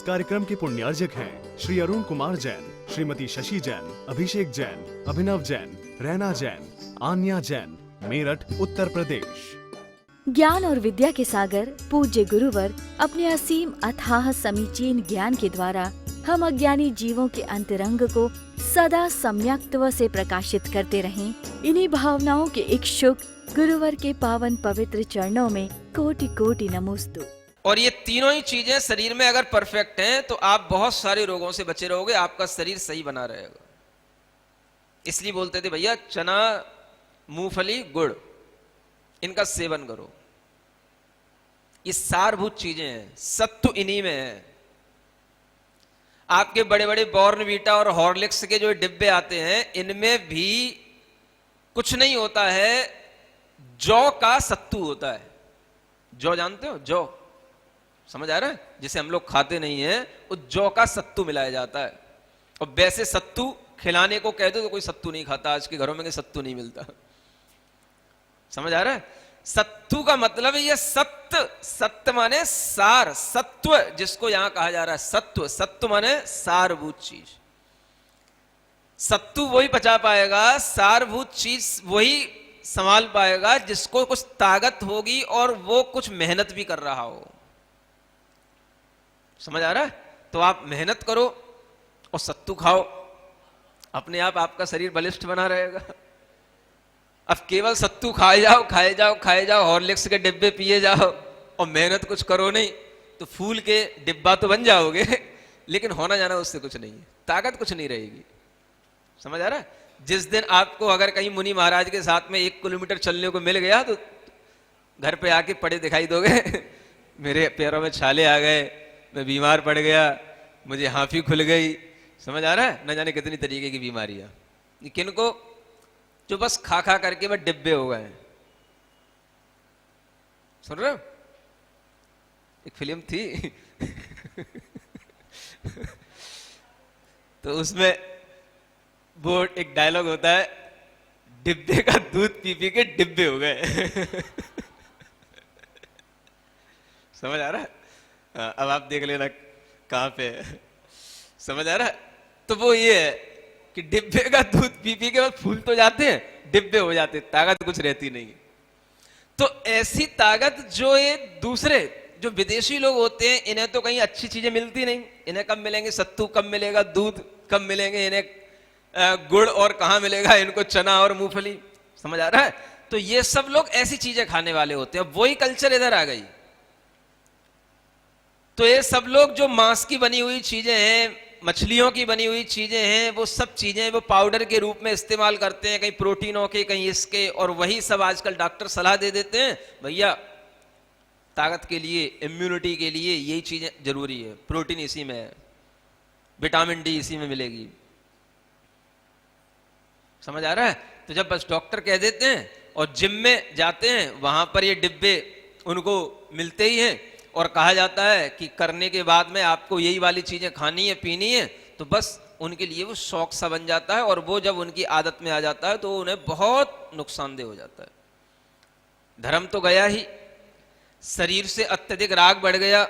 इस कार्यक्रम के पुण्यार्जक हैं श्री अरुण कुमार जैन, श्रीमती शशि जैन, अभिषेक जैन, अभिनव जैन, रैना जैन, आन्या जैन, मेरठ, उत्तर प्रदेश। ज्ञान और विद्या के सागर पूज्य गुरुवर अपने असीम अथाह समीचीन ज्ञान के द्वारा हम अज्ञानी जीवों के अंतरंग को सदा सम्यक्त्व से प्रकाशित करते रहें। इन्हीं भावनाओं के इच्छुक गुरुवर के पावन पवित्र चरणों में कोटि कोटि नमोस्तु। और ये तीनों ही चीजें शरीर में अगर परफेक्ट हैं तो आप बहुत सारे रोगों से बचे रहोगे, आपका शरीर सही बना रहेगा। इसलिए बोलते थे भैया चना, मूंगफली, गुड़ इनका सेवन करो। ये सारभूत चीजें हैं, सत्व इन्हीं में है। आपके बड़े बड़े बॉर्नवीटा और हॉर्लिक्स के जो डिब्बे आते हैं इनमें भी कुछ नहीं होता है, जौ का सत्तू होता है। जौ जानते हो? जौ समझ आ रहा है? जिसे हम लोग खाते नहीं हैं, उस जौ का सत्तू मिलाया जाता है। और वैसे सत्तू खिलाने को कह दो तो कोई सत्तू नहीं खाता। आज के घरों में सत्तू नहीं मिलता। समझ आ रहा है? सत्तू का मतलब है ये सत्य। सत्य माने सार, सत्व जिसको यहां कहा जा रहा है। सत्व, सत्व माने सारभूत चीज। सत्तू वही पचा पाएगा, सारभूत चीज वही संभाल पाएगा जिसको कुछ ताकत होगी और वो कुछ मेहनत भी कर रहा हो। समझ आ रहा है? तो आप मेहनत करो और सत्तू खाओ, अपने आप आपका शरीर बलिष्ठ बना रहेगा। अब केवल सत्तू खाए जाओ, खाए जाओ, खाए जाओ, हॉर्लिक्स के डिब्बे पिए जाओ और मेहनत कुछ करो नहीं तो फूल के डिब्बा तो बन जाओगे लेकिन होना जाना उससे कुछ नहीं है, ताकत कुछ नहीं रहेगी। समझ आ रहा है? जिस दिन आपको अगर कहीं मुनि महाराज के साथ में 1 किलोमीटर चलने को मिल गया तो घर पे आके पड़े दिखाई दोगे मेरे पैरों में छाले आ गए, मैं बीमार पड़ गया, मुझे हाफी खुल गई। समझ आ रहा है? न जाने कितनी तरीके की बीमारियां। किनको? जो बस खा खा करके वह डिब्बे हो गए। सुन रहे हो? एक फिल्म थी तो उसमें वो एक डायलॉग होता है, डिब्बे का दूध पी पी के डिब्बे हो गए समझ आ रहा है? अब आप देख लेना कहां पे है। समझ आ रहा है? तो वो ये है कि डिब्बे का दूध पी पी के बाद फूल तो जाते हैं, डिब्बे हो जाते, ताकत कुछ रहती नहीं। तो ऐसी ताकत जो ये दूसरे जो विदेशी लोग होते हैं, इन्हें तो कहीं अच्छी चीजें मिलती नहीं। इन्हें कब मिलेंगे सत्तू, कब मिलेगा दूध, कब मिलेंगे इन्हें गुड़, और कहां मिलेगा इनको चना और मूंगफली। समझ आ रहा है? तो ये सब लोग ऐसी चीजें खाने वाले होते हैं। वही कल्चर इधर आ गई। तो ये सब लोग जो मांस की बनी हुई चीजें हैं, मछलियों की बनी हुई चीजें हैं, वो सब चीजें वो पाउडर के रूप में इस्तेमाल करते हैं, कहीं प्रोटीनों के, कहीं इसके, और वही सब आजकल डॉक्टर सलाह दे देते हैं, भैया ताकत के लिए, इम्यूनिटी के लिए यही चीजें जरूरी है, प्रोटीन इसी में है, विटामिन डी इसी में मिलेगी। समझ आ रहा है? तो जब बस डॉक्टर कह देते हैं और जिम में जाते हैं, वहां पर ये डिब्बे उनको मिलते ही हैं और कहा जाता है कि करने के बाद में आपको यही वाली चीजें खानी है, पीनी है, तो बस उनके लिए वो शौक सा बन जाता है। और वो जब उनकी आदत में आ जाता है तो उन्हें बहुत नुकसानदेह हो जाता है। धर्म तो गया ही, शरीर से अत्यधिक राग बढ़ गया।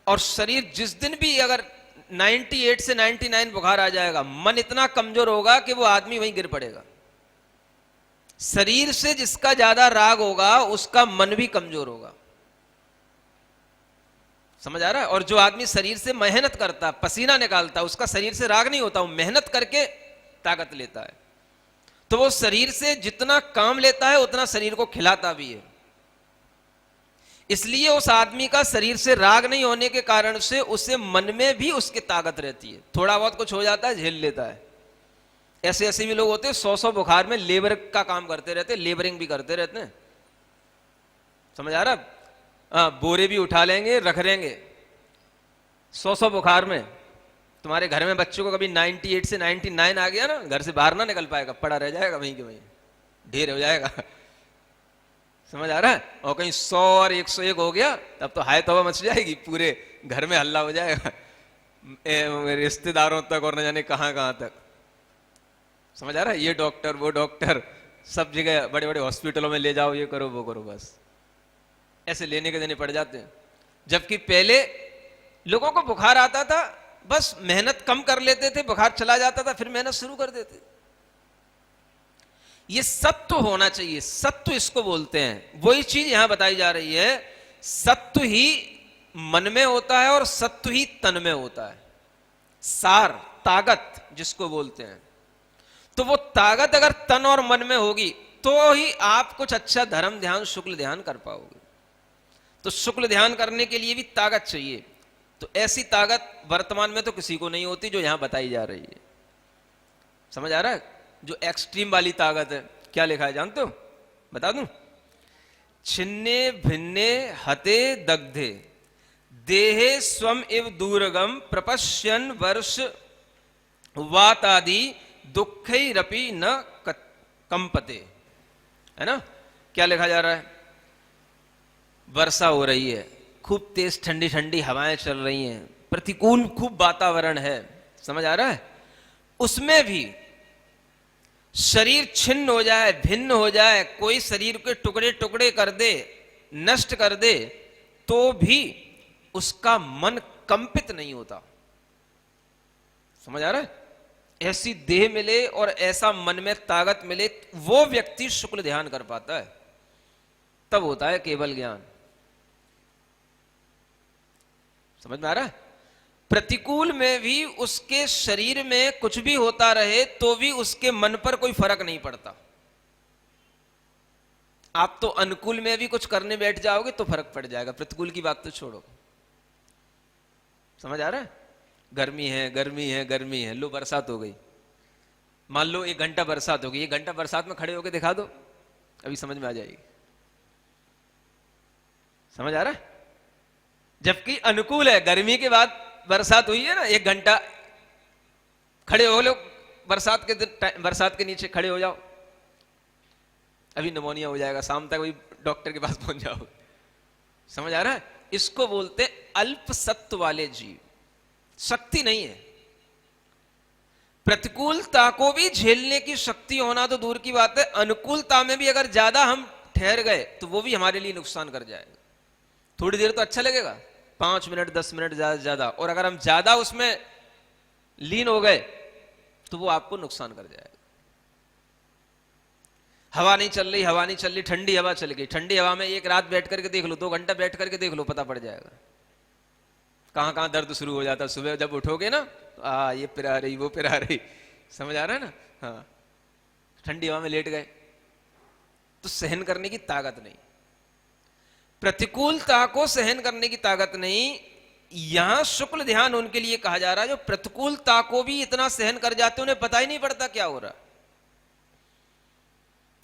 और शरीर जिस दिन भी अगर 98 से 99 बुखार आ जाएगा, मन इतना कमजोर होगा कि वो आदमी वहीं गिर पड़ेगा। शरीर से जिसका ज्यादा राग होगा उसका मन भी कमजोर होगा। समझ आ रहा है? और जो आदमी शरीर से मेहनत करता, पसीना निकालता, उसका शरीर से राग नहीं होता, वो मेहनत करके ताकत लेता है। तो वो शरीर से जितना काम लेता है उतना शरीर को खिलाता भी है। इसलिए उस आदमी का शरीर से राग नहीं होने के कारण से उसे मन में भी उसकी ताकत रहती है। थोड़ा बहुत कुछ हो जाता है, झेल लेता है। ऐसे ऐसे भी लोग होते हैं 100 बुखार में लेबर का काम करते रहते, लेबरिंग भी करते रहते हैं। समझ आ रहा है? बोरे भी उठा लेंगे, रख लेंगे 100 बुखार में। तुम्हारे घर में बच्चों को कभी 98 से 99 आ गया ना, घर से बाहर ना निकल पाएगा, पड़ा रह जाएगा वहीं के वहीं, ढेर हो जाएगा। समझ आ रहा है? और कहीं 100 और 101 हो गया तब तो हाय तौबा मच जाएगी, पूरे घर में हल्ला हो जाएगा, रिश्तेदारों तक और न जाने कहां कहां तक। समझ आ रहा है? ये डॉक्टर, वो डॉक्टर, सब जगह बड़े बड़े हॉस्पिटलों में ले जाओ, ये करो वो करो, बस ऐसे लेने के देने पड़ जाते हैं। जबकि पहले लोगों को बुखार आता था, बस मेहनत कम कर लेते थे, बुखार चला जाता था, फिर मेहनत शुरू कर देते। ये सत्व होना चाहिए, सत्व इसको बोलते हैं। वही चीज यहां बताई जा रही है, सत्व ही मन में होता है और सत्व ही तन में होता है। सार, ताकत जिसको बोलते हैं। तो वो ताकत अगर तन और मन में होगी तो ही आप कुछ अच्छा धर्म ध्यान, शुक्ल ध्यान कर पाओगे। तो शुक्ल ध्यान करने के लिए भी ताकत चाहिए। तो ऐसी ताकत वर्तमान में तो किसी को नहीं होती जो यहां बताई जा रही है। समझ आ रहा है? जो एक्सट्रीम वाली ताकत है, क्या लिखा है जानते हो? बता दूं? छिन्ने भिन्ने हते दग्धे देहे स्वम इव दूरगम प्रपश्यन वर्ष वातादि दुखैरपि न कंपते। है ना? क्या लिखा जा रहा है? वर्षा हो रही है, खूब तेज ठंडी ठंडी हवाएं चल रही हैं, प्रतिकूल खूब वातावरण है। समझ आ रहा है? उसमें भी शरीर छिन्न हो जाए, भिन्न हो जाए, कोई शरीर के टुकड़े टुकड़े कर दे, नष्ट कर दे, तो भी उसका मन कंपित नहीं होता। समझ आ रहा है? ऐसी देह मिले और ऐसा मन में ताकत मिले, वो व्यक्ति शुक्ल ध्यान कर पाता है। तब होता है केवल ज्ञान। समझ में आ रहा है? प्रतिकूल में भी उसके शरीर में कुछ भी होता रहे तो भी उसके मन पर कोई फर्क नहीं पड़ता। आप तो अनुकूल में भी कुछ करने बैठ जाओगे तो फर्क पड़ जाएगा, प्रतिकूल की बात तो छोड़ो। समझ आ रहा है? गर्मी है, गर्मी है, गर्मी है, लो बरसात हो गई। मान लो 1 घंटा बरसात हो गई, 1 घंटा बरसात में खड़े होकर दिखा दो, अभी समझ में आ जाएगी। समझ आ रहा है? जबकि अनुकूल है, गर्मी के बाद बरसात हुई है ना, 1 घंटा खड़े हो लो, बरसात के नीचे खड़े हो जाओ, अभी निमोनिया हो जाएगा, शाम तक वही डॉक्टर के पास पहुंच जाओ। समझ आ रहा है? इसको बोलते अल्प सत्व वाले जीव। शक्ति नहीं है, प्रतिकूलता को भी झेलने की शक्ति होना तो दूर की बात है, अनुकूलता में भी अगर ज्यादा हम ठहर गए तो वो भी हमारे लिए नुकसान कर जाएगा। थोड़ी देर तो अच्छा लगेगा, 5 मिनट 10 मिनट ज्यादा से ज्यादा, और अगर हम ज्यादा उसमें लीन हो गए तो वो आपको नुकसान कर जाएगा। हवा नहीं चल रही, हवा नहीं चल रही, ठंडी हवा चल गई, ठंडी हवा में एक रात बैठ करके देख लो, 2 घंटा बैठ करके देख लो, पता पड़ जाएगा कहां कहां दर्द शुरू हो जाता है। सुबह जब उठोगे ना, ये पिरा रही, वो पिरा रही। समझ आ रहा है ना? हाँ, ठंडी हवा में लेट गए तो सहन करने की ताकत नहीं, प्रतिकूलता को सहन करने की ताकत नहीं। यहां शुक्ल ध्यान उनके लिए कहा जा रहा है जो प्रतिकूलता को भी इतना सहन कर जाते, उन्हें पता ही नहीं पड़ता क्या हो रहा।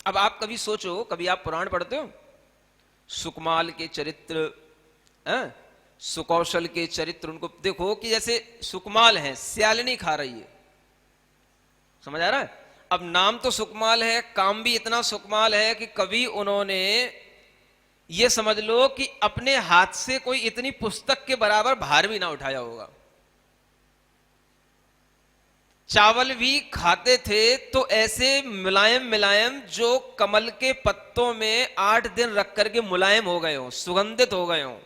अब आप कभी सोचो, कभी आप पुराण पढ़ते हो, सुकमाल के चरित्र, सुकौशल के चरित्र, उनको देखो कि जैसे सुकमाल है, स्यालिनी खा रही है। समझ आ रहा है? अब नाम तो सुकमाल है, काम भी इतना सुकमाल है कि कभी उन्होंने ये समझ लो कि अपने हाथ से कोई इतनी पुस्तक के बराबर भार भी ना उठाया होगा। चावल भी खाते थे तो ऐसे मुलायम मुलायम जो कमल के पत्तों में 8 दिन रख करके मुलायम हो गए हो, सुगंधित हो गए हो,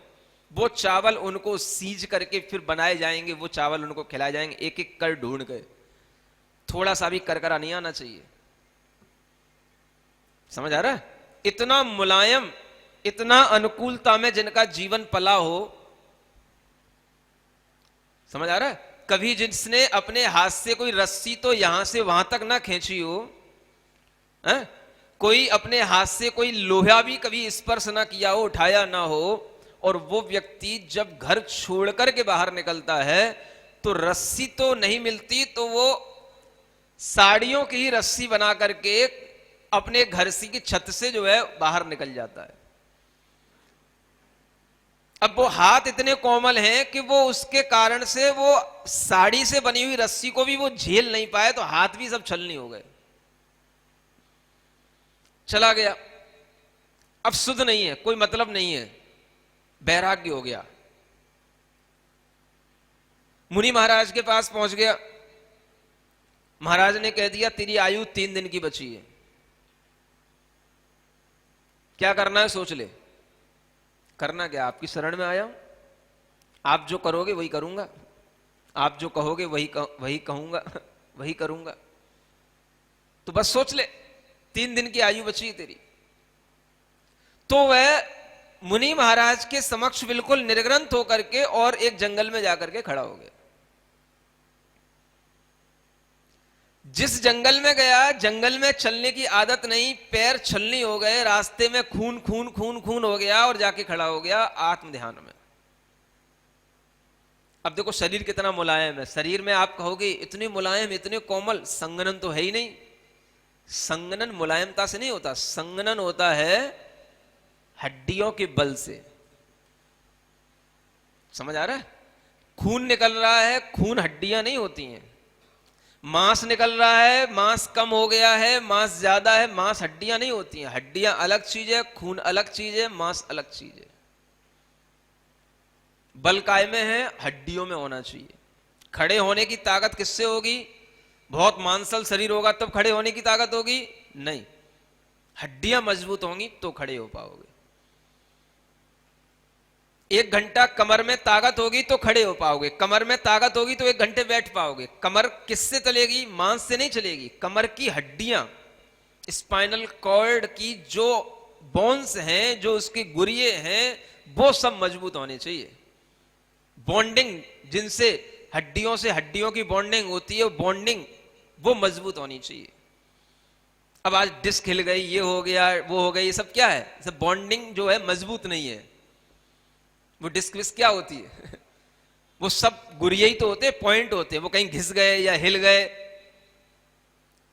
वो चावल उनको सीज करके फिर बनाए जाएंगे, वो चावल उनको खिलाए जाएंगे, एक एक कर ढूंढ के। थोड़ा सा भी करकरा नहीं आना चाहिए। समझ आ रहा है? इतना मुलायम, इतना अनुकूलता में जिनका जीवन पला हो। समझ आ रहा है? कभी जिसने अपने हाथ से कोई रस्सी तो यहां से वहां तक ना खींची हो, कोई अपने हाथ से कोई लोहा भी कभी स्पर्श ना किया हो, उठाया ना हो, और वो व्यक्ति जब घर छोड़कर के बाहर निकलता है तो रस्सी तो नहीं मिलती तो वो साड़ियों की ही रस्सी बना करके अपने घर सी की छत से जो है बाहर निकल जाता है। अब वो हाथ इतने कोमल हैं कि वो उसके कारण से वो साड़ी से बनी हुई रस्सी को भी वो झेल नहीं पाए, तो हाथ भी सब छलनी हो गए, चला गया। अब सुध नहीं है, कोई मतलब नहीं है, बैराग्य हो गया। मुनि महाराज के पास पहुंच गया, महाराज ने कह दिया तेरी आयु 3 दिन की बची है, क्या करना है सोच ले। करना क्या? आपकी शरण में आया हूं, आप जो करोगे वही करूंगा, आप जो कहोगे वही कहूंगा, वही करूंगा। तो बस सोच ले, 3 दिन की आयु बची है तेरी। तो वह मुनि महाराज के समक्ष बिल्कुल निर्ग्रंथ होकर के और एक जंगल में जाकर के खड़ा हो गया। जिस जंगल में गया, जंगल में चलने की आदत नहीं, पैर छलनी हो गए, रास्ते में खून खून खून खून हो गया और जाके खड़ा हो गया आत्म ध्यान में। अब देखो शरीर कितना मुलायम है, शरीर में आप कहोगे इतने मुलायम, इतने कोमल, संगनन तो है ही नहीं। संगनन मुलायमता से नहीं होता, संगनन होता है हड्डियों के बल से। समझ आ रहा है? खून निकल रहा है, खून हड्डियां नहीं होती हैं। मांस निकल रहा है, मांस कम हो गया है, मांस ज्यादा है, मांस हड्डियां नहीं होती हैं। हड्डियां अलग चीज है, खून अलग चीज है, मांस अलग चीज है। बल काय में है, हड्डियों में होना चाहिए। खड़े होने की ताकत किससे होगी? बहुत मांसल शरीर होगा तब खड़े होने की ताकत होगी? नहीं, हड्डियां मजबूत होंगी तो खड़े हो पाओगे। 1 घंटा कमर में ताकत होगी तो खड़े हो पाओगे, कमर में ताकत होगी तो 1 घंटे बैठ पाओगे। कमर किससे चलेगी? मांस से नहीं चलेगी। कमर की हड्डियां, स्पाइनल कॉर्ड की जो बोन्स हैं, जो उसकी गुरिये हैं, वो सब मजबूत होने चाहिए। बॉन्डिंग, जिनसे हड्डियों से हड्डियों की बॉन्डिंग होती है, बॉन्डिंग वो मजबूत होनी चाहिए। अब आज डिस्क हिल गई, ये हो गया, वो हो गया, ये सब क्या है? सब बॉन्डिंग जो है मजबूत नहीं है। वो डिस्क विस्क क्या होती है? वो सब गुरिये ही तो होते हैं, पॉइंट होते हैं। वो कहीं घिस गए या हिल गए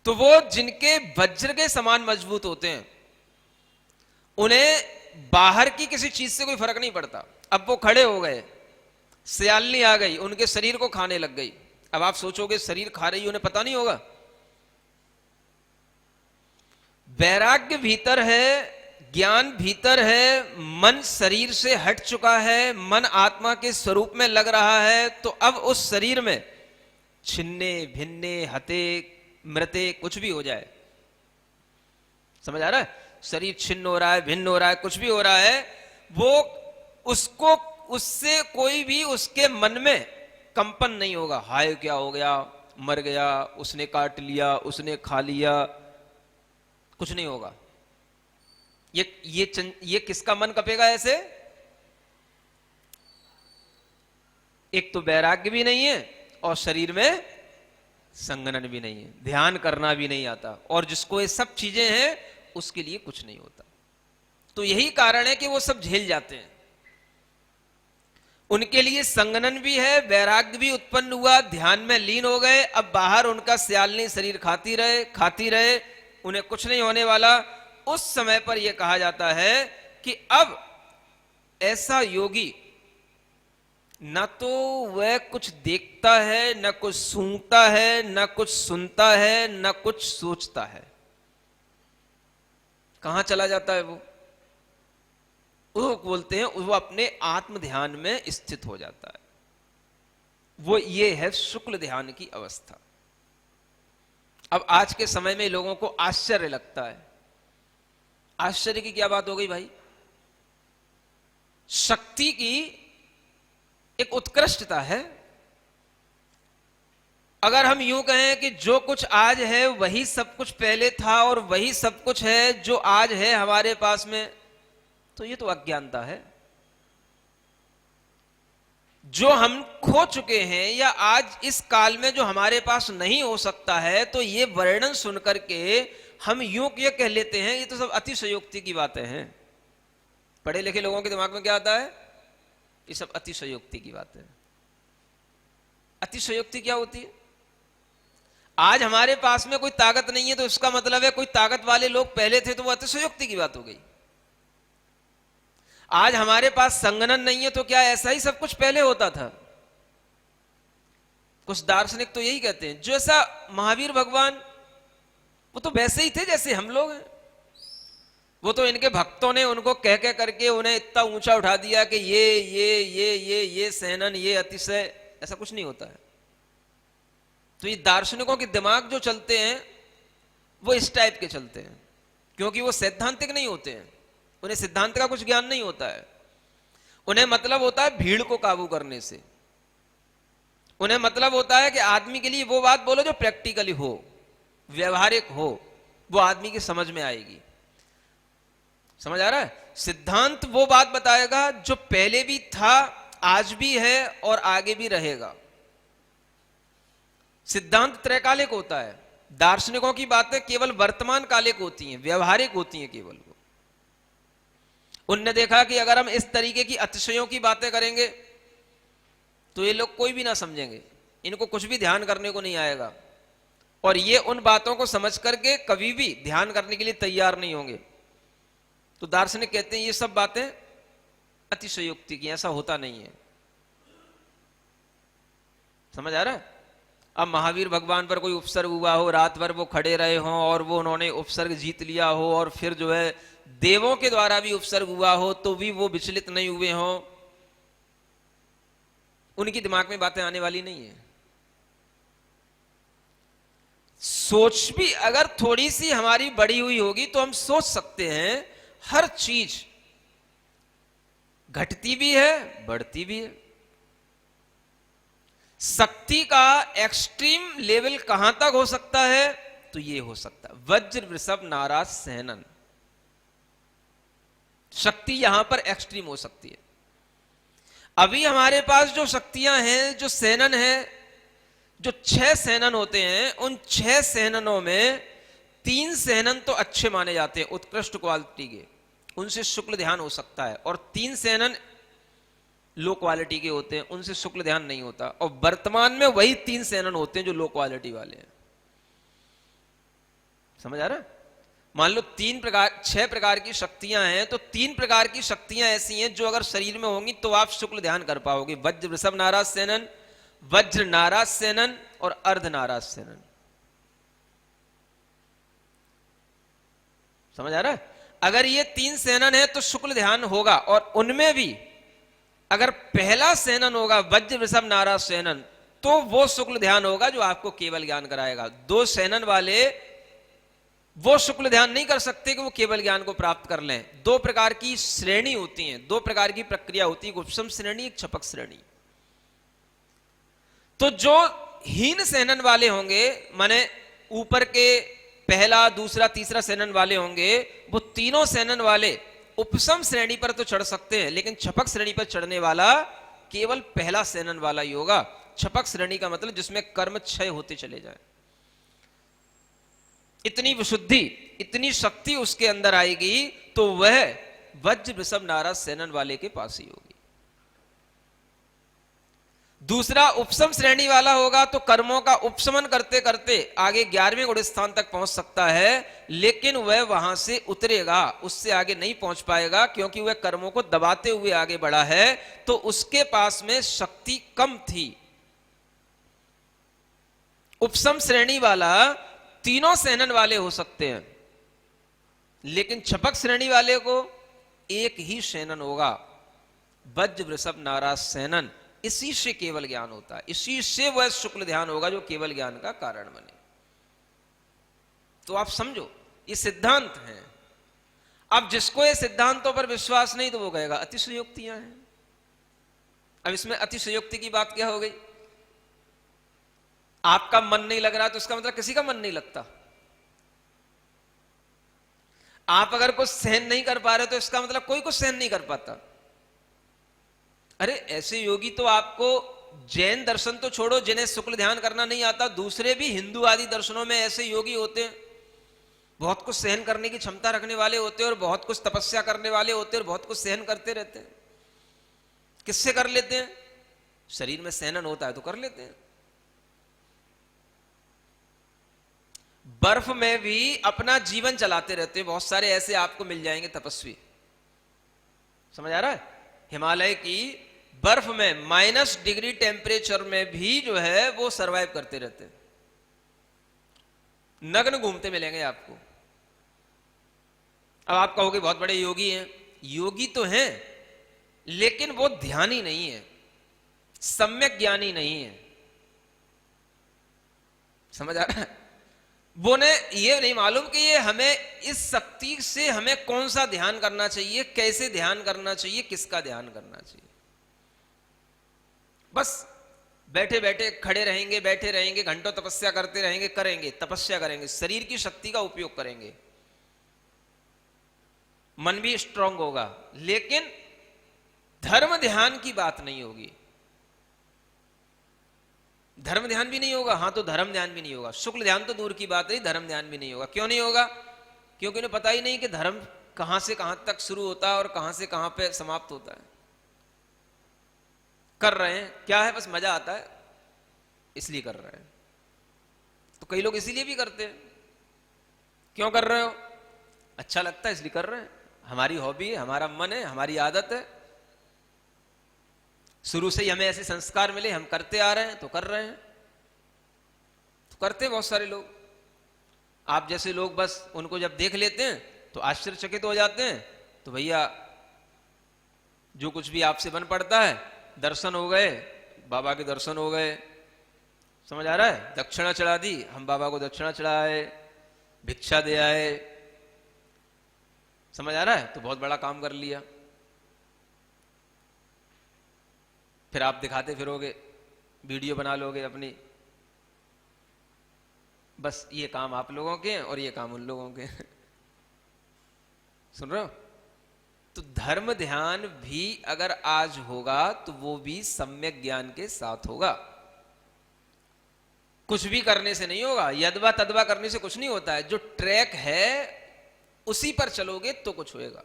तो वो जिनके वज्र के समान मजबूत होते हैं, उन्हें बाहर की किसी चीज से कोई फर्क नहीं पड़ता। अब वो खड़े हो गए, सियालनी आ गई, उनके शरीर को खाने लग गई। अब आप सोचोगे शरीर खा रही, उन्हें पता नहीं होगा? वैराग्य भीतर है, ज्ञान भीतर है, मन शरीर से हट चुका है, मन आत्मा के स्वरूप में लग रहा है। तो अब उस शरीर में छिन्ने भिन्ने हते मृते कुछ भी हो जाए, समझ आ रहा है? शरीर छिन्न हो रहा है, भिन्न हो रहा है, कुछ भी हो रहा है, वो उसको, उससे कोई भी उसके मन में कंपन नहीं होगा। हाय क्या हो गया, मर गया, उसने काट लिया, उसने खा लिया, कुछ नहीं होगा। ये किसका मन कपेगा ऐसे? एक तो वैराग्य भी नहीं है और शरीर में संगनन भी नहीं है, ध्यान करना भी नहीं आता, और जिसको ये सब चीजें हैं उसके लिए कुछ नहीं होता। तो यही कारण है कि वो सब झेल जाते हैं। उनके लिए संगनन भी है, वैराग्य भी उत्पन्न हुआ, ध्यान में लीन हो गए। अब बाहर उनका सियालनी शरीर खाती रहे, उन्हें कुछ नहीं होने वाला। उस समय पर यह कहा जाता है कि अब ऐसा योगी न तो वह कुछ देखता है, न कुछ सूंघता है, न कुछ सुनता है, न कुछ सोचता है। कहां चला जाता है वो बोलते हैं वो अपने आत्म ध्यान में स्थित हो जाता है। वो ये है शुक्ल ध्यान की अवस्था। अब आज के समय में लोगों को आश्चर्य लगता है। आश्चर्य की क्या बात हो गई भाई? शक्ति की एक उत्कृष्टता है। अगर हम यूं कहें कि जो कुछ आज है वही सब कुछ पहले था और वही सब कुछ है जो आज है हमारे पास में, तो ये तो अज्ञानता है। जो हम खो चुके हैं या आज इस काल में जो हमारे पास नहीं हो सकता है, तो ये वर्णन सुनकर के हम यूं ये कह लेते हैं ये तो सब अतिशयोक्ति की बातें हैं। पढ़े लिखे लोगों के दिमाग में क्या आता है? ये सब अतिशयोक्ति की बातें हैं। अतिशयोक्ति क्या होती है? आज हमारे पास में कोई ताकत नहीं है तो इसका मतलब है कोई ताकत वाले लोग पहले थे, तो वो अतिशयोक्ति की बात हो गई। आज हमारे पास संगनन नहीं है तो क्या ऐसा ही सब कुछ पहले होता था? कुछ दार्शनिक तो यही कहते हैं, जैसा महावीर भगवान वो तो वैसे ही थे जैसे हम लोग हैं। वो तो इनके भक्तों ने उनको कह कह करके उन्हें इतना ऊंचा उठा दिया कि ये सहनन, ये अतिशय, ऐसा कुछ नहीं होता है। तो ये दार्शनिकों के दिमाग जो चलते हैं वो इस टाइप के चलते हैं, क्योंकि वो सैद्धांतिक नहीं होते हैं, उन्हें सिद्धांत का कुछ ज्ञान नहीं होता है। उन्हें मतलब होता है भीड़ को काबू करने से। उन्हें मतलब होता है कि आदमी के लिए वो बात बोलो जो प्रैक्टिकली हो, व्यवहारिक हो, वो आदमी की समझ में आएगी। समझ आ रहा है? सिद्धांत वो बात बताएगा जो पहले भी था, आज भी है और आगे भी रहेगा। सिद्धांत त्रैकालिक होता है। दार्शनिकों की बातें केवल वर्तमान कालिक होती हैं, व्यवहारिक होती हैं केवल। उनने देखा कि अगर हम इस तरीके की अतिशयों की बातें करेंगे तो ये लोग कोई भी ना समझेंगे, इनको कुछ भी ध्यान करने को नहीं आएगा, और ये उन बातों को समझ करके कभी भी ध्यान करने के लिए तैयार नहीं होंगे। तो दार्शनिक कहते हैं ये सब बातें अतिशयोक्ति की, ऐसा होता नहीं है। समझ आ रहा है? अब महावीर भगवान पर कोई उपसर्ग हुआ हो, रात भर वो खड़े रहे हों और वो उन्होंने उपसर्ग जीत लिया हो, और फिर जो है देवों के द्वारा भी उपसर्ग हुआ हो तो भी वो विचलित नहीं हुए हों, उनकी दिमाग में बातें आने वाली नहीं है। सोच भी अगर थोड़ी सी हमारी बड़ी हुई होगी तो हम सोच सकते हैं हर चीज घटती भी है, बढ़ती भी है। शक्ति का एक्सट्रीम लेवल कहां तक हो सकता है? तो ये हो सकता है वज्र वृषभ नाराज सहनन। शक्ति यहां पर एक्सट्रीम हो सकती है। अभी हमारे पास जो शक्तियां हैं, जो सेनन है, जो 6 सेनन होते हैं, उन 6 सेननों में 3 सेनन तो अच्छे माने जाते हैं, उत्कृष्ट क्वालिटी के, उनसे शुक्ल ध्यान हो सकता है, और 3 सेनन लो क्वालिटी के होते हैं, उनसे शुक्ल ध्यान नहीं होता। और वर्तमान में वही 3 सेनन होते हैं जो लो क्वालिटी वाले हैं। समझ आ रहा है? मान लो 6 प्रकार की शक्तियां हैं, तो 3 प्रकार की शक्तियां ऐसी हैं जो अगर शरीर में होंगी तो आप शुक्ल ध्यान कर पाओगे। वज्र वृषभ नाराज सेनन, वज्र नाराज सेनन और अर्ध नाराज सेनन। समझ आ रहा है? अगर ये 3 सेनन है तो शुक्ल ध्यान होगा, और उनमें भी अगर पहला सेनन होगा वज्र वृषभ नाराज सेनन, तो वो शुक्ल ध्यान होगा जो आपको केवल ज्ञान कराएगा। 2 सेनन वाले वो शुक्ल ध्यान नहीं कर सकते कि वो केवल ज्ञान को प्राप्त कर लें। 2 प्रकार की श्रेणी होती हैं, 2 प्रकार की प्रक्रिया होती है, एक उपशम श्रेणी, एक छपक श्रेणी। तो जो हीन सेनन वाले होंगे, माने ऊपर के पहला, दूसरा, तीसरा सेनन वाले होंगे, वो तीनों सेनन वाले उपशम श्रेणी पर तो चढ़ सकते हैं, लेकिन छपक श्रेणी पर चढ़ने वाला केवल पहला सेनन वाला ही होगा। छपक श्रेणी का मतलब जिसमें कर्म क्षय होते चले जाए। इतनी विशुद्धि, इतनी शक्ति उसके अंदर आएगी तो वह वज्र वृषभ नाराज सेनन वाले के पास ही होगी। दूसरा उपशम श्रेणी वाला होगा तो कर्मों का उपशमन करते करते आगे 11वें गुण स्थान तक पहुंच सकता है, लेकिन वह वहां से उतरेगा, उससे आगे नहीं पहुंच पाएगा, क्योंकि वह कर्मों को दबाते हुए आगे बढ़ा है, तो उसके पास में शक्ति कम थी। उपशम श्रेणी वाला तीनों सेनन वाले हो सकते हैं, लेकिन छपक श्रेणी वाले को एक ही सेनन होगा, वज्र वृषभ नाराज सेनन। इसी से केवल ज्ञान होता है, इसी से वह शुक्ल ध्यान होगा जो केवल ज्ञान का कारण बने। तो आप समझो ये सिद्धांत हैं। अब जिसको ये सिद्धांतों पर विश्वास नहीं तो वो कहेगा अतिशयोक्तियां हैं। अब इसमें अतिशयोक्ति की बात क्या हो गई? आपका मन नहीं लग रहा तो इसका मतलब किसी का मन नहीं लगता। आप अगर कुछ सहन नहीं कर पा रहे तो इसका मतलब कोई कुछ सहन नहीं कर पाता। अरे ऐसे योगी तो आपको जैन दर्शन तो छोड़ो, जिन्हें शुक्ल ध्यान करना नहीं आता, दूसरे भी हिंदू आदि दर्शनों में ऐसे योगी होते हैं, बहुत कुछ सहन करने की क्षमता रखने वाले होते हैं, और बहुत कुछ तपस्या करने वाले होते हैं, और बहुत कुछ सहन करते रहते हैं। किससे कर लेते हैं? शरीर में सहनन होता है तो कर लेते हैं। बर्फ में भी अपना जीवन चलाते रहते हैं, बहुत सारे ऐसे आपको मिल जाएंगे तपस्वी। समझ आ रहा है? हिमालय की बर्फ में -डिग्री टेम्परेचर में भी जो है वो सरवाइव करते रहते हैं, नग्न घूमते मिलेंगे आपको। अब आप कहोगे बहुत बड़े योगी हैं। योगी तो हैं, लेकिन वो ध्यानी नहीं है, सम्यक ज्ञानी नहीं है। समझ आ रहा है? वो ने ये नहीं मालूम कि ये हमें इस शक्ति से हमें कौन सा ध्यान करना चाहिए, कैसे ध्यान करना चाहिए, किसका ध्यान करना चाहिए। बस बैठे बैठे खड़े रहेंगे, बैठे रहेंगे, घंटों तपस्या करते रहेंगे, करेंगे तपस्या करेंगे, शरीर की शक्ति का उपयोग करेंगे, मन भी स्ट्रांग होगा, लेकिन धर्म ध्यान की बात नहीं होगी। धर्म ध्यान भी नहीं होगा, हाँ तो धर्म ध्यान भी नहीं होगा। शुक्ल ध्यान तो दूर की बात है, धर्म ध्यान भी नहीं होगा। क्यों नहीं होगा? क्योंकि उन्हें पता ही नहीं कि धर्म कहां से कहां तक शुरू होता है और कहां से कहां पे समाप्त होता है। कर रहे हैं क्या है, बस मजा आता है इसलिए कर रहे हैं। तो कई लोग इसीलिए भी करते हैं। क्यों कर रहे हो? अच्छा लगता है इसलिए कर रहे हैं, हमारी हॉबी है, हमारा मन है, हमारी आदत है, शुरू से ही हमें ऐसे संस्कार मिले, हम करते आ रहे हैं तो कर रहे हैं। तो करते हैं बहुत सारे लोग। आप जैसे लोग बस उनको जब देख लेते हैं तो आश्चर्यचकित हो जाते हैं। तो भैया जो कुछ भी आपसे बन पड़ता है, दर्शन हो गए, बाबा के दर्शन हो गए, समझ आ रहा है, दक्षिणा चढ़ा दी, हम बाबा को दक्षिणा चढ़ाए, भिक्षा दे आए, समझ आ रहा है, तो बहुत बड़ा काम कर लिया। फिर आप दिखाते फिरोगे, वीडियो बना लोगे अपनी, बस ये काम आप लोगों के हैं और ये काम उन लोगों के हैं। सुन रहे हो? तो धर्म ध्यान भी अगर आज होगा तो वो भी सम्यक ज्ञान के साथ होगा, कुछ भी करने से नहीं होगा, यदवा तदवा करने से कुछ नहीं होता है। जो ट्रैक है उसी पर चलोगे तो कुछ होएगा।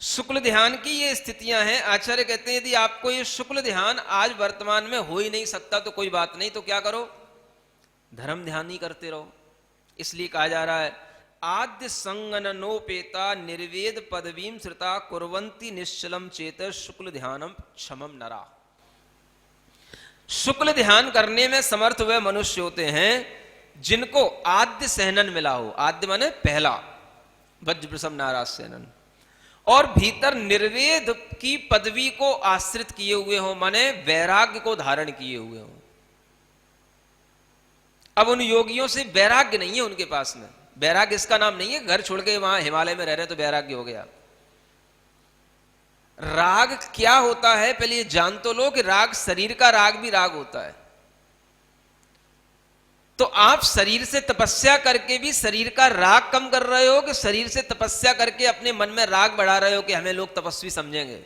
शुक्ल ध्यान की ये स्थितियां हैं। आचार्य कहते हैं यदि आपको ये शुक्ल ध्यान आज वर्तमान में हो ही नहीं सकता तो कोई बात नहीं, तो क्या करो, धर्म ध्यान ही करते रहो। इसलिए कहा जा रहा है आद्य संगननोपेता निर्वेद पदवीम श्रुता कुर्वन्ति निश्चलम चेत शुक्ल ध्यानम क्षमम नरा। शुक्ल ध्यान करने में समर्थ हुए मनुष्य होते हैं जिनको आद्य सहनन मिला हो। आद्य माने पहला, वज्र प्रसम नाराज सहनन, और भीतर निर्वेद की पदवी को आश्रित किए हुए हो, माने वैराग्य को धारण किए हुए हो। अब उन योगियों से वैराग्य नहीं है उनके पास में। वैराग्य इसका नाम नहीं है घर छोड़ के वहां हिमालय में रह रहे तो वैराग्य हो गया। राग क्या होता है पहले ये जान तो लो कि राग, शरीर का राग भी राग होता है। तो आप शरीर से तपस्या करके भी शरीर का राग कम कर रहे हो कि शरीर से तपस्या करके अपने मन में राग बढ़ा रहे हो कि हमें लोग तपस्वी समझेंगे?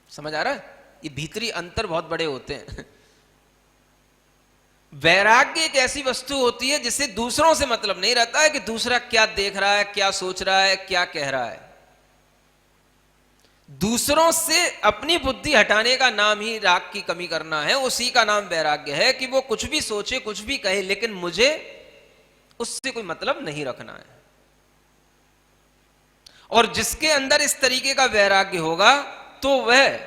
समझ आ रहा है? ये भीतरी अंतर बहुत बड़े होते हैं। वैराग्य एक ऐसी वस्तु होती है जिससे दूसरों से मतलब नहीं रहता है कि दूसरा क्या देख रहा है, क्या सोच रहा है, क्या कह रहा है। दूसरों से अपनी बुद्धि हटाने का नाम ही राग की कमी करना है। उसी का नाम वैराग्य है कि वो कुछ भी सोचे, कुछ भी कहे, लेकिन मुझे उससे कोई मतलब नहीं रखना है। और जिसके अंदर इस तरीके का वैराग्य होगा तो वह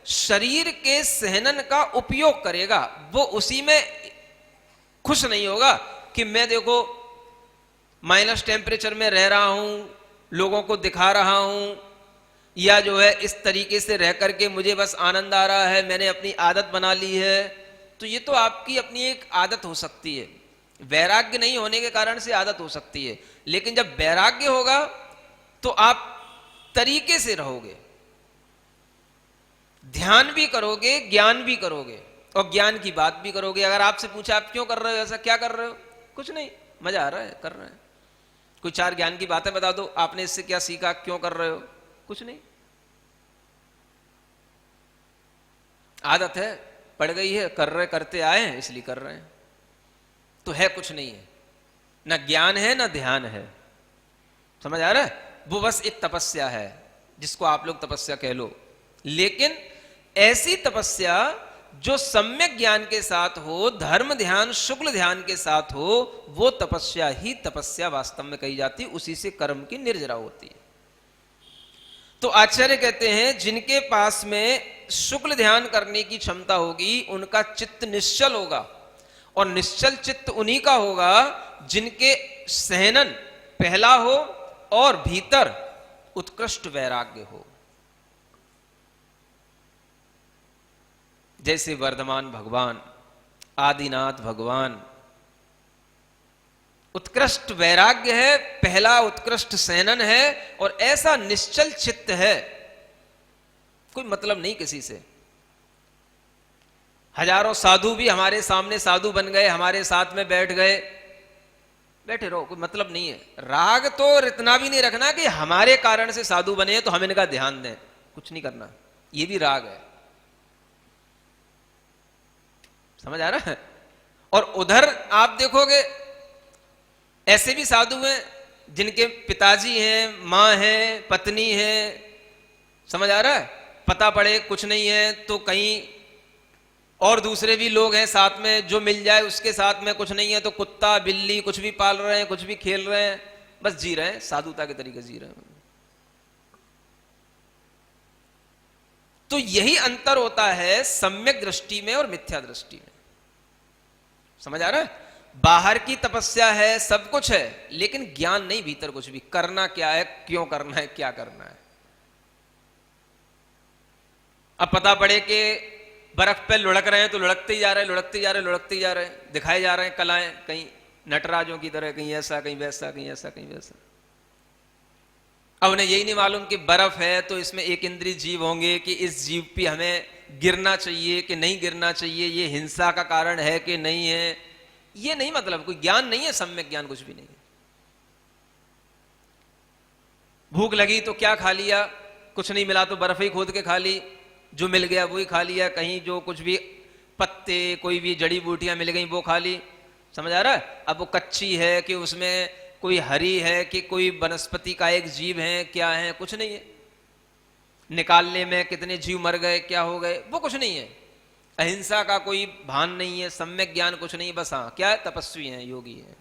शरीर के सहनन का उपयोग करेगा। वो उसी में खुश नहीं होगा कि मैं देखो माइनस टेम्परेचर में रह रहा हूं, लोगों को दिखा रहा हूं, या जो है इस तरीके से रह करके मुझे बस आनंद आ रहा है, मैंने अपनी आदत बना ली है। तो ये तो आपकी अपनी एक आदत हो सकती है, वैराग्य नहीं होने के कारण से आदत हो सकती है। लेकिन जब वैराग्य होगा तो आप तरीके से रहोगे, ध्यान भी करोगे, ज्ञान भी करोगे और ज्ञान की बात भी करोगे। अगर आपसे पूछा आप क्यों कर रहे हो ऐसा, क्या कर रहे हो? कुछ नहीं, मजा आ रहा है, कर रहे हैं। कोई चार ज्ञान की बातें बता दो, आपने इससे क्या सीखा, क्यों कर रहे हो? कुछ नहीं, आदत है, पड़ गई है, कर रहे, करते आए हैं इसलिए कर रहे हैं। तो है कुछ नहीं है, ना ज्ञान है ना ध्यान है। समझ आ रहा है? वो बस एक तपस्या है जिसको आप लोग तपस्या कह लो। लेकिन ऐसी तपस्या जो सम्यक ज्ञान के साथ हो, धर्म ध्यान शुक्ल ध्यान के साथ हो, वो तपस्या ही तपस्या वास्तव में कही जाती, उसी से कर्म की निर्जरा होती है। तो आचार्य कहते हैं जिनके पास में शुक्ल ध्यान करने की क्षमता होगी उनका चित्त निश्चल होगा, और निश्चल चित्त उन्हीं का होगा जिनके सहनन पहला हो और भीतर उत्कृष्ट वैराग्य हो। जैसे वर्धमान भगवान आदिनाथ भगवान। उत्कृष्ट वैराग्य है, पहला उत्कृष्ट सेनन है, और ऐसा निश्चल चित्त है, कोई मतलब नहीं किसी से। हजारों साधु भी हमारे सामने साधु बन गए, हमारे साथ में बैठ गए, बैठे रहो, कोई मतलब नहीं है। राग तो इतना भी नहीं रखना कि हमारे कारण से साधु बने तो हम इनका ध्यान दें, कुछ नहीं करना, ये भी राग है। समझ आ रहा है? और उधर आप देखोगे ऐसे भी साधु हैं जिनके पिताजी हैं, मां हैं, पत्नी है, समझ आ रहा है, पता पड़े कुछ नहीं है तो कहीं और दूसरे भी लोग हैं साथ में, जो मिल जाए उसके साथ में, कुछ नहीं है तो कुत्ता बिल्ली कुछ भी पाल रहे हैं, कुछ भी खेल रहे हैं, बस जी रहे हैं, साधुता के तरीके से जी रहे हैं। तो यही अंतर होता है सम्यक दृष्टि में और मिथ्या दृष्टि में। समझ आ रहा है? बाहर की तपस्या है, सब कुछ है, लेकिन ज्ञान नहीं, भीतर कुछ भी। करना क्या है, क्यों करना है, क्या करना है। अब पता पड़े कि बर्फ पे लुढ़क रहे हैं तो लुढ़कते ही जा रहे हैं, लुढ़कते ही जा रहे हैं, लुढ़कते ही जा रहे हैं, दिखाए जा रहे हैं कलाएं, कहीं नटराजों की तरह, कहीं ऐसा, कहीं वैसा, कहीं ऐसा, कहीं वैसा। अब उन्हें यही नहीं मालूम कि बर्फ है तो इसमें एक इंद्रिय जीव होंगे, कि इस जीव पे हमें गिरना चाहिए कि नहीं गिरना चाहिए, ये हिंसा का कारण है कि नहीं है, ये नहीं, मतलब कोई ज्ञान नहीं है, सम्यक ज्ञान कुछ भी नहीं है। भूख लगी तो क्या खा लिया, कुछ नहीं मिला तो बर्फ ही खोद के खा ली, जो मिल गया वही खा लिया, कहीं जो कुछ भी पत्ते, कोई भी जड़ी बूटियां मिल गई वो खा ली। समझ आ रहा है? अब वो कच्ची है कि उसमें कोई हरी है कि कोई वनस्पति का एक जीव है, क्या है, कुछ नहीं है। निकालने में कितने जीव मर गए, क्या हो गए, वो कुछ नहीं है। अहिंसा का कोई भान नहीं है, सम्यक ज्ञान कुछ नहीं, बस हाँ क्या है, तपस्वी हैं, योगी हैं।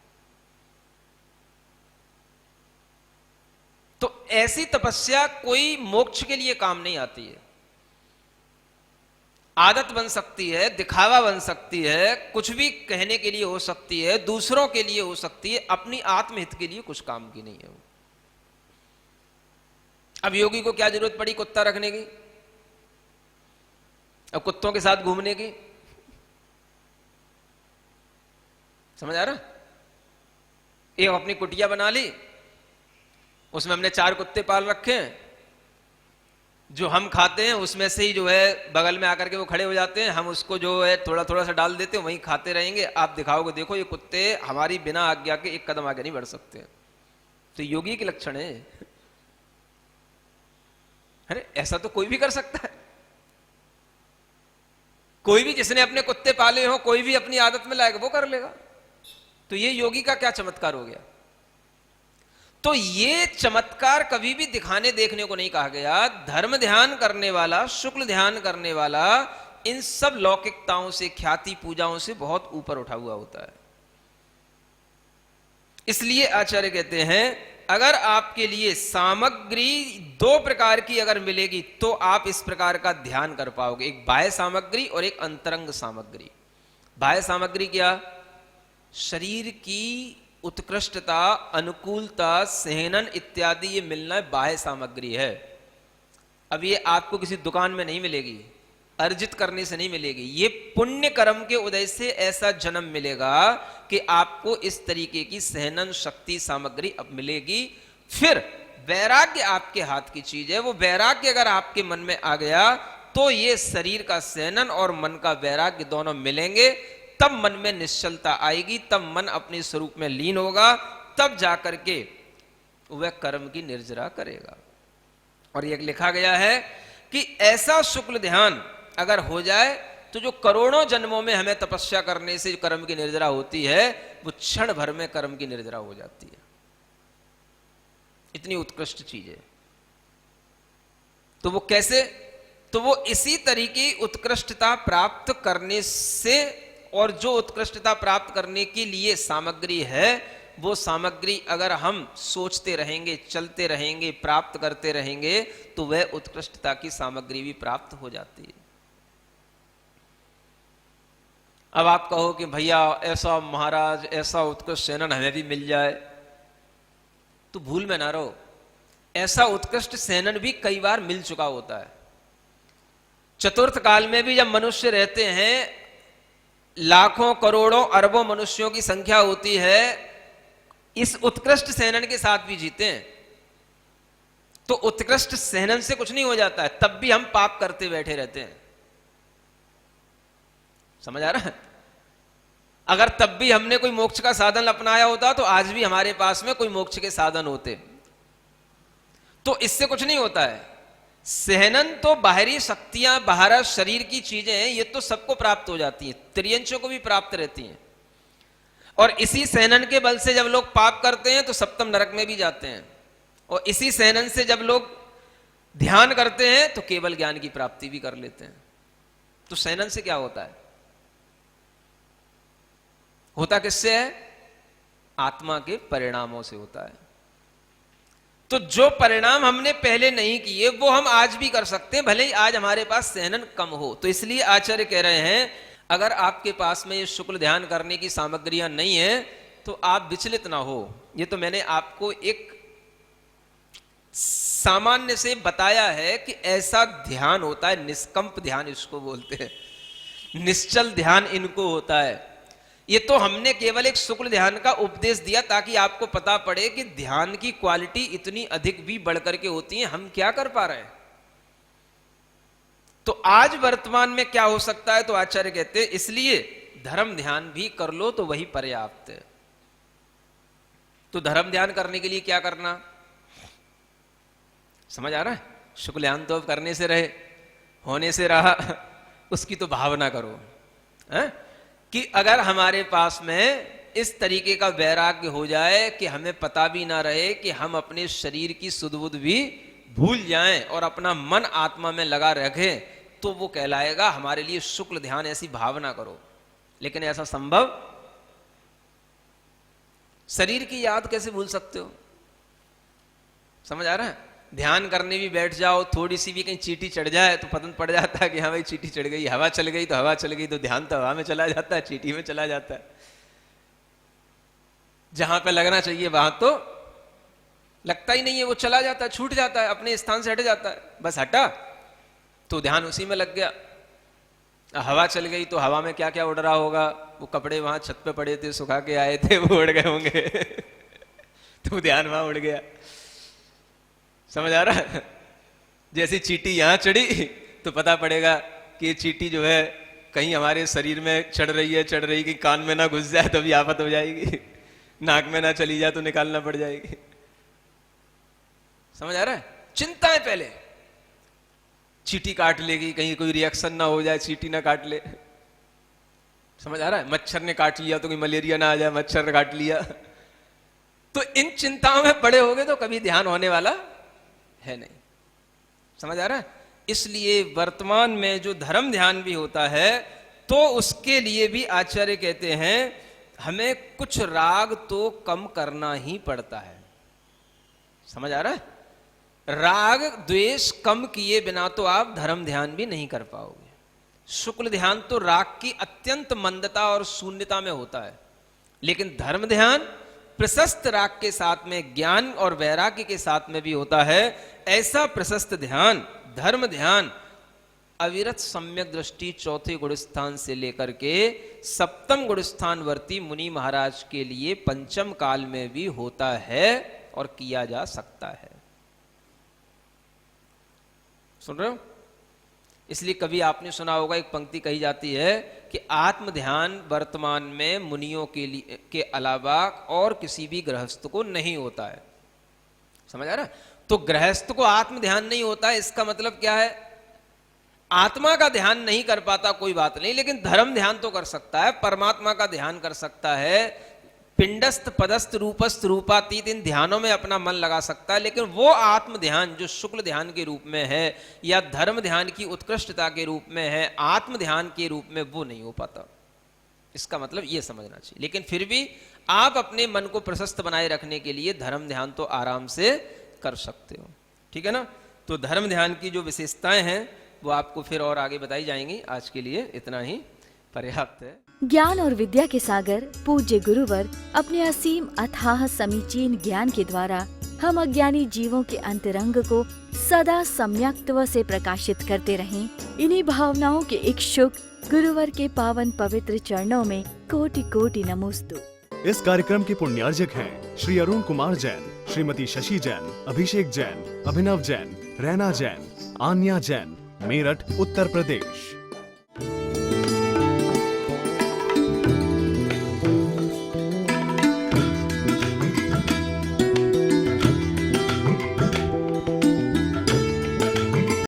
तो ऐसी तपस्या कोई मोक्ष के लिए काम नहीं आती है। आदत बन सकती है, दिखावा बन सकती है, कुछ भी कहने के लिए हो सकती है, दूसरों के लिए हो सकती है, अपनी आत्महित के लिए कुछ काम की नहीं है वो। अब योगी को क्या जरूरत पड़ी कुत्ता रखने की, अब कुत्तों के साथ घूमने की? समझ आ रहा? एक अपनी कुटिया बना ली, उसमें हमने 4 कुत्ते पाल रखे हैं, जो हम खाते हैं उसमें से ही जो है बगल में आकर के वो खड़े हो जाते हैं, हम उसको जो है थोड़ा थोड़ा सा डाल देते हैं, वहीं खाते रहेंगे। आप दिखाओगे, देखो ये कुत्ते हमारी बिना आज्ञा के एक कदम आगे नहीं बढ़ सकते। तो योगी के लक्षण है। अरे ऐसा तो कोई भी कर सकता है, कोई भी जिसने अपने कुत्ते पाले हो, कोई भी अपनी आदत में लाएगा वो कर लेगा। तो ये योगी का क्या चमत्कार हो गया? तो ये चमत्कार कभी भी दिखाने देखने को नहीं कहा गया। धर्म ध्यान करने वाला, शुक्ल ध्यान करने वाला इन सब लौकिकताओं से, ख्याति पूजाओं से बहुत ऊपर उठा हुआ होता है। इसलिए आचार्य कहते हैं अगर आपके लिए सामग्री 2 प्रकार की अगर मिलेगी तो आप इस प्रकार का ध्यान कर पाओगे, एक बाह्य सामग्री और एक अंतरंग सामग्री। बाह्य सामग्री क्या? शरीर की उत्कृष्टता, अनुकूलता, सहनन इत्यादि ये मिलना बाह्य सामग्री है। अब ये आपको किसी दुकान में नहीं मिलेगी, अर्जित करने से नहीं मिलेगी, ये पुण्य कर्म के उदय से ऐसा जन्म मिलेगा कि आपको इस तरीके की सहनन शक्ति सामग्री अब मिलेगी। फिर वैराग्य आपके हाथ की चीज है, वो वैराग्य अगर आपके मन में आ गया तो ये शरीर का सहनन और मन का वैराग्य दोनों मिलेंगे, तब मन में निश्चलता आएगी, तब मन अपने स्वरूप में लीन होगा, तब जाकर के वह कर्म की निर्जरा करेगा। और यह लिखा गया है कि ऐसा शुक्ल ध्यान अगर हो जाए तो जो करोड़ों जन्मों में हमें तपस्या करने से कर्म की निर्जरा होती है, वो क्षण भर में कर्म की निर्जरा हो जाती है। इतनी उत्कृष्ट चीज है। तो वो कैसे? तो वो इसी तरीके उत्कृष्टता प्राप्त करने से, और जो उत्कृष्टता प्राप्त करने के लिए सामग्री है, वो सामग्री अगर हम सोचते रहेंगे, चलते रहेंगे, प्राप्त करते रहेंगे, तो वह उत्कृष्टता की सामग्री भी प्राप्त हो जाती है। अब आप कहो कि भैया ऐसा महाराज, ऐसा उत्कृष्ट सेनन हमें भी मिल जाए, तो भूल में ना रहो, ऐसा उत्कृष्ट सेनन भी कई बार मिल चुका होता है। चतुर्थ काल में भी जब मनुष्य रहते हैं लाखों करोड़ों अरबों मनुष्यों की संख्या होती है, इस उत्कृष्ट सेनन के साथ भी जीते हैं, तो उत्कृष्ट सेनन से कुछ नहीं हो जाता है, तब भी हम पाप करते बैठे रहते हैं। समझ आ रहा है? अगर तब भी हमने कोई मोक्ष का साधन अपनाया होता तो आज भी हमारे पास में कोई मोक्ष के साधन होते। तो इससे कुछ नहीं होता है। सहनन तो बाहरी शक्तियां, बाहर शरीर की चीजें हैं, ये तो सबको प्राप्त हो जाती हैं, त्रियंशों को भी प्राप्त रहती हैं। और इसी सहनन के बल से जब लोग पाप करते हैं तो सप्तम नरक में भी जाते हैं, और इसी सहनन से जब लोग ध्यान करते हैं तो केवल ज्ञान की प्राप्ति भी कर लेते हैं। तो सहनन से क्या होता है? होता किससे है? आत्मा के परिणामों से होता है। तो जो परिणाम हमने पहले नहीं किए वो हम आज भी कर सकते हैं, भले ही आज हमारे पास सहनन कम हो। तो इसलिए आचार्य कह रहे हैं, अगर आपके पास में ये शुक्ल ध्यान करने की सामग्रियां नहीं है तो आप विचलित ना हो। ये तो मैंने आपको एक सामान्य से बताया है कि ऐसा ध्यान होता है, निष्कंप ध्यान इसको बोलते हैं, निश्चल ध्यान इनको होता है। ये तो हमने केवल एक शुक्ल ध्यान का उपदेश दिया ताकि आपको पता पड़े कि ध्यान की क्वालिटी इतनी अधिक भी बढ़कर के होती है, हम क्या कर पा रहे हैं। तो आज वर्तमान में क्या हो सकता है? तो आचार्य कहते हैं इसलिए धर्म ध्यान भी कर लो तो वही पर्याप्त है। तो धर्म ध्यान करने के लिए क्या करना, समझ आ रहा है? शुक्ल ध्यान तो करने से रहे, होने से रहा, उसकी तो भावना करो है? कि अगर हमारे पास में इस तरीके का वैराग्य हो जाए कि हमें पता भी ना रहे कि हम अपने शरीर की सुध बुध भी भूल जाएं और अपना मन आत्मा में लगा रखें, तो वो कहलाएगा हमारे लिए शुक्ल ध्यान। ऐसी भावना करो। लेकिन ऐसा संभव? शरीर की याद कैसे भूल सकते हो? समझ आ रहा है? ध्यान करने भी बैठ जाओ, थोड़ी सी भी कहीं चींटी चढ़ जाए तो पता पड़ जाता है कि हाँ भाई चींटी चढ़ गई, हवा चल गई तो हवा चल गई, तो ध्यान तो हवा में चला जाता है, चींटी में चला जाता है। जहां पे लगना चाहिए वहां तो लगता ही नहीं है, वो चला जाता है, छूट जाता है, अपने स्थान से हट जाता है। बस हटा तो ध्यान उसी में लग गया। हवा चल गई तो हवा में क्या क्या उड़ रहा होगा, वो कपड़े वहां छत पे पड़े थे, सुखा के आए थे, वो उड़ गए होंगे तो ध्यान वहां उड़ गया। समझ आ रहा है? जैसी चींटी यहां चढ़ी तो पता पड़ेगा कि ये चींटी जो है कहीं हमारे शरीर में चढ़ रही है, कि कान में ना घुस जाए तो भी आफत हो जाएगी, नाक में ना चली जाए तो निकालना पड़ जाएगी। समझ आ रहा है? चिंता है पहले, चींटी काट लेगी, कहीं कोई रिएक्शन ना हो जाए, चींटी ना काट ले। समझ आ रहा है? मच्छर ने काट लिया तो कोई मलेरिया ना आ जाए, मच्छर ने काट लिया। तो इन चिंताओं में पड़े होगे तो कभी ध्यान होने वाला है नहीं। समझ आ रहा है? इसलिए वर्तमान में जो धर्म ध्यान भी होता है तो उसके लिए भी आचार्य कहते हैं हमें कुछ राग तो कम करना ही पड़ता है। समझ आ रहा है? राग द्वेष कम किए बिना तो आप धर्म ध्यान भी नहीं कर पाओगे। शुक्ल ध्यान तो राग की अत्यंत मंदता और शून्यता में होता है, लेकिन धर्म ध्यान प्रशस्त राग के साथ में ज्ञान और वैराग्य के साथ में भी होता है। ऐसा प्रशस्त ध्यान, धर्म ध्यान, अविरत सम्यक दृष्टि चौथे गुणस्थान से लेकर के सप्तम गुणस्थानवर्ती मुनि महाराज के लिए पंचम काल में भी होता है और किया जा सकता है। सुन रहे हो? इसलिए कभी आपने सुना होगा, एक पंक्ति कही जाती है कि आत्म ध्यान वर्तमान में मुनियों के लिए के अलावा और किसी भी गृहस्थ को नहीं होता है। समझ आ रहा है? तो गृहस्थ को आत्म ध्यान नहीं होता है, इसका मतलब क्या है? आत्मा का ध्यान नहीं कर पाता, कोई बात नहीं, लेकिन धर्म ध्यान तो कर सकता है, परमात्मा का ध्यान कर सकता है, पिंडस्थ पदस्थ रूपस्थ रूपातीत इन ध्यानों में अपना मन लगा सकता है। लेकिन वो आत्म ध्यान जो शुक्ल ध्यान के रूप में है या धर्म ध्यान की उत्कृष्टता के रूप में है, आत्म ध्यान के रूप में वो नहीं हो पाता। इसका मतलब ये समझना चाहिए। लेकिन फिर भी आप अपने मन को प्रशस्त बनाए रखने के लिए धर्म ध्यान तो आराम से कर सकते हो। ठीक है ना? तो धर्म ध्यान की जो विशेषताएं हैं वो आपको फिर और आगे बताई जाएंगी। आज के लिए इतना ही पर्याप्त है। ज्ञान और विद्या के सागर पूज्य गुरुवर अपने असीम अथाह समीचीन ज्ञान के द्वारा हम अज्ञानी जीवों के अंतरंग को सदा सम्यक्त्व से प्रकाशित करते रहें। इन्हीं भावनाओं के इच्छुक गुरुवर के पावन पवित्र चरणों में कोटि कोटि नमोस्तु। इस कार्यक्रम के पुण्यार्जक हैं श्री अरुण कुमार जैन, श्रीमती शशि जैन, अभिषेक जैन, अभिनव जैन, रैना जैन, आन्या जैन, मेरठ, उत्तर प्रदेश।